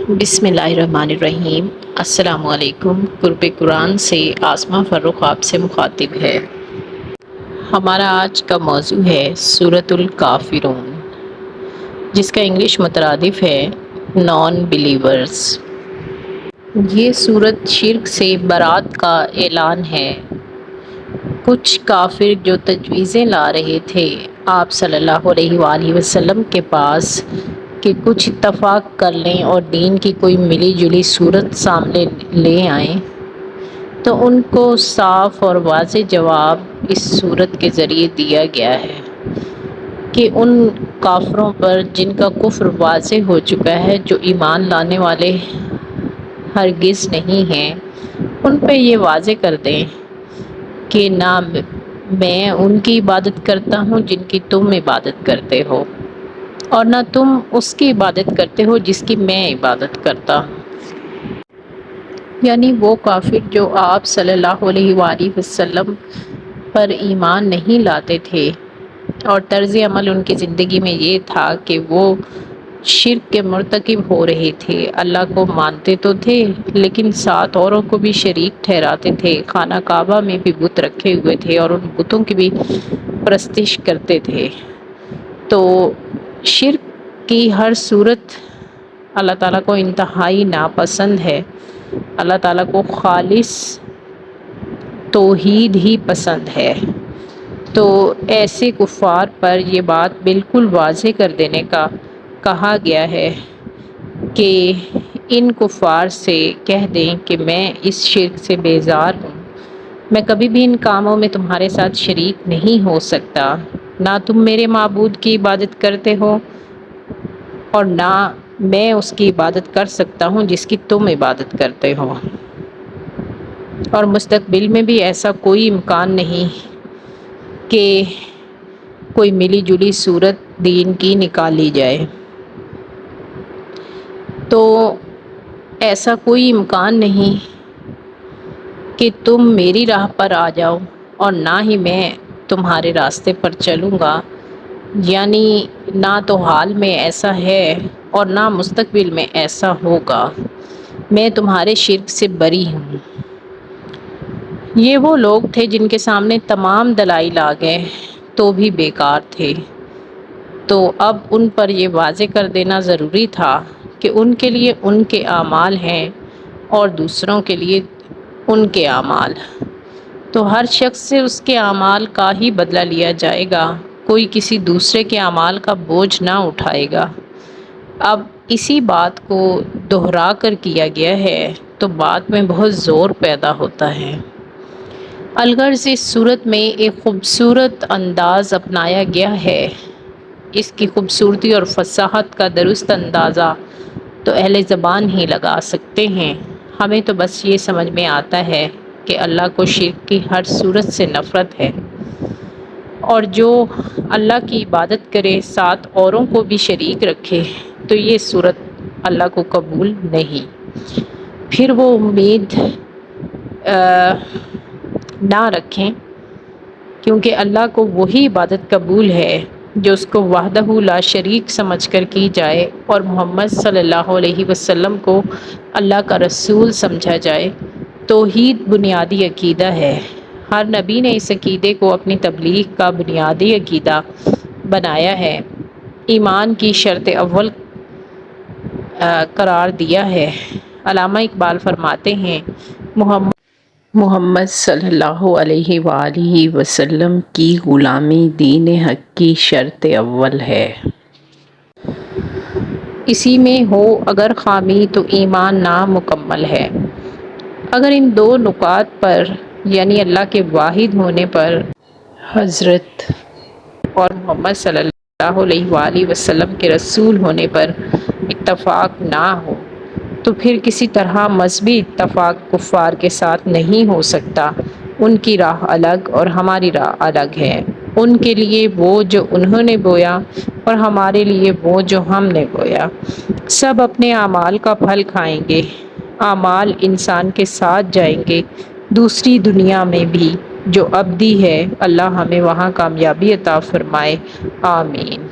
بسم اللہ الرحمن الرحیم۔ السلام علیکم۔ قرب قرآن سے آسماء فروخ آپ سے مخاطب ہے۔ ہمارا آج کا موضوع ہے سورۃ الکافرون، جس کا انگلش مترادف ہے نان بلیورز۔ یہ سورت شرک سے برات کا اعلان ہے۔ کچھ کافر جو تجویزیں لا رہے تھے آپ صلی اللہ علیہ وآلہ وسلم کے پاس کہ کچھ اتفاق کر لیں اور دین کی کوئی ملی جلی صورت سامنے لے آئیں، تو ان کو صاف اور واضح جواب اس صورت کے ذریعے دیا گیا ہے کہ ان کافروں پر جن کا کفر واضح ہو چکا ہے، جو ایمان لانے والے ہرگز نہیں ہیں، ان پہ یہ واضح کر دیں کہ نہ میں ان کی عبادت کرتا ہوں جن کی تم عبادت کرتے ہو، اور نہ تم اس کی عبادت کرتے ہو جس کی میں عبادت کرتا ہوں۔ یعنی وہ کافر جو آپ صلی اللہ علیہ وآلہ وسلم پر ایمان نہیں لاتے تھے اور طرز عمل ان کی زندگی میں یہ تھا کہ وہ شرک کے مرتکب ہو رہے تھے، اللہ کو مانتے تو تھے لیکن ساتھ اوروں کو بھی شریک ٹھہراتے تھے، خانہ کعبہ میں بھی بت رکھے ہوئے تھے اور ان بتوں کی بھی پرستش کرتے تھے۔ تو شرک کی ہر صورت اللہ تعالیٰ کو انتہائی ناپسند ہے۔ اللہ تعالیٰ کو خالص توحید ہی پسند ہے۔ تو ایسے کفار پر یہ بات بالکل واضح کر دینے کا کہا گیا ہے کہ ان کفار سے کہہ دیں کہ میں اس شرک سے بیزار ہوں، میں کبھی بھی ان کاموں میں تمہارے ساتھ شریک نہیں ہو سکتا، نہ تم میرے معبود کی عبادت کرتے ہو اور نہ میں اس کی عبادت کر سکتا ہوں جس کی تم عبادت کرتے ہو، اور مستقبل میں بھی ایسا کوئی امکان نہیں کہ کوئی ملی جلی صورت دین کی نکالی جائے۔ تو ایسا کوئی امکان نہیں کہ تم میری راہ پر آ جاؤ اور نہ ہی میں تمہارے راستے پر چلوں گا، یعنی نہ تو حال میں ایسا ہے اور نہ مستقبل میں ایسا ہوگا۔ میں تمہارے شرک سے بری ہوں۔ یہ وہ لوگ تھے جن کے سامنے تمام دلائل آ گئے تو بھی بیکار تھے، تو اب ان پر یہ واضح کر دینا ضروری تھا کہ ان کے لیے ان کے اعمال ہیں اور دوسروں کے لیے ان کے اعمال، تو ہر شخص سے اس کے اعمال کا ہی بدلہ لیا جائے گا، کوئی کسی دوسرے کے اعمال کا بوجھ نہ اٹھائے گا۔ اب اسی بات کو دہرا کر کیا گیا ہے تو بات میں بہت زور پیدا ہوتا ہے۔ الغرض اس صورت میں ایک خوبصورت انداز اپنایا گیا ہے۔ اس کی خوبصورتی اور فصاحت کا درست اندازہ تو اہل زبان ہی لگا سکتے ہیں، ہمیں تو بس یہ سمجھ میں آتا ہے کہ اللہ کو شرک کی ہر صورت سے نفرت ہے، اور جو اللہ کی عبادت کرے ساتھ اوروں کو بھی شریک رکھے تو یہ صورت اللہ کو قبول نہیں۔ پھر وہ امید نہ رکھیں، کیونکہ اللہ کو وہی عبادت قبول ہے جو اس کو وحدہ لا شریک سمجھ کر کی جائے اور محمد صلی اللہ علیہ وسلم کو اللہ کا رسول سمجھا جائے۔ توحید بنیادی عقیدہ ہے۔ ہر نبی نے اس عقیدے کو اپنی تبلیغ کا بنیادی عقیدہ بنایا ہے، ایمان کی شرط اول قرار دیا ہے۔ علامہ اقبال فرماتے ہیں، محمد صلی اللہ علیہ وآلہ وسلم کی غلامی دین حق کی شرط اول ہے۔ اسی میں ہو اگر خامی تو ایمان نامکمل ہے۔ اگر ان دو نکات پر یعنی اللہ کے واحد ہونے پر، حضرت اور محمد صلی اللہ علیہ وآلہ وسلم کے رسول ہونے پر اتفاق نہ ہو تو پھر کسی طرح مذہبی اتفاق کفار کے ساتھ نہیں ہو سکتا۔ ان کی راہ الگ اور ہماری راہ الگ ہے، ان کے لیے وہ جو انہوں نے بویا اور ہمارے لیے وہ جو ہم نے بویا۔ سب اپنے اعمال کا پھل کھائیں گے، اعمال انسان کے ساتھ جائیں گے دوسری دنیا میں بھی جو ابدی ہے۔ اللہ ہمیں وہاں کامیابی عطا فرمائے، آمین۔